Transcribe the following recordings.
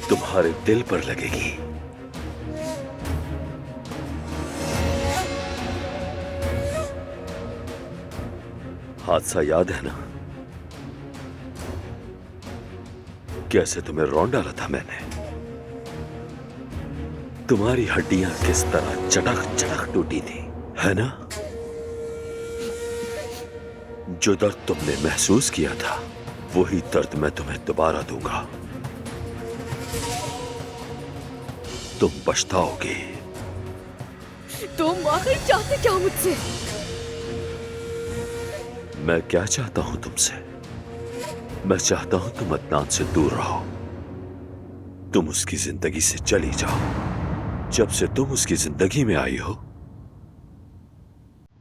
तुम्हारे दिल पर लगेगी। हादसा याद है ना? कैसे तुम्हें रौंद डाला था मैंने। तुम्हारी हड्डियां किस तरह चटक चटक टूटी थी, है ना? जो दर्द तुमने महसूस किया था, वही दर्द मैं तुम्हें दोबारा दूंगा। तुम पछताओगे। तुम आखिर चाहते क्या मुझसे? मैं क्या चाहता हूं तुमसे? मैं चाहता हूं तुम अदनान से दूर रहो। तुम उसकी जिंदगी से चली जाओ। जब से तुम उसकी जिंदगी में आई हो,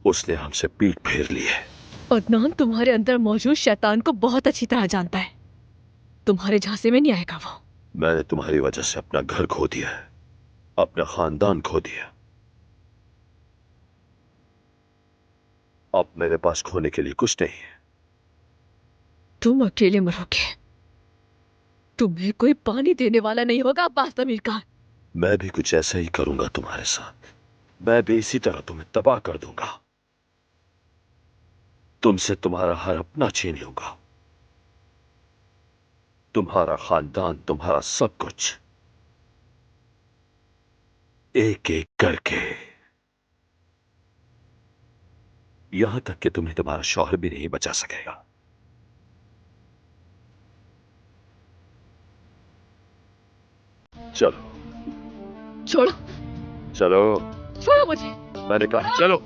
उसने हमसे पीठ फेर ली है। अदनान तुम्हारे अंदर मौजूद शैतान को बहुत अच्छी तरह जानता है। तुम्हारे झांसे में नहीं आएगा वो। मैंने तुम्हारी वजह से अपना घर खो दिया है, अपना खानदान खो दिया। अब मेरे पास खोने के लिए कुछ नहीं है। तुम अकेले मरोगे। तुम्हें कोई पानी देने वाला नहीं होगा अब्बास अमीर खान। मैं भी कुछ ऐसा ही करूंगा तुम्हारे साथ। मैं भी इसी तरह तुम्हें तबाह कर दूंगा। तुमसे तुम्हारा हर अपना छीन लूंगा, तुम्हारा खानदान, तुम्हारा सब कुछ, एक एक करके। यहां तक कि तुम्हें तुम्हारा शौहर भी नहीं बचा सकेगा। चलो। छोड़ो। चलो। छोड़ो मुझे। मैंने कहा चलो।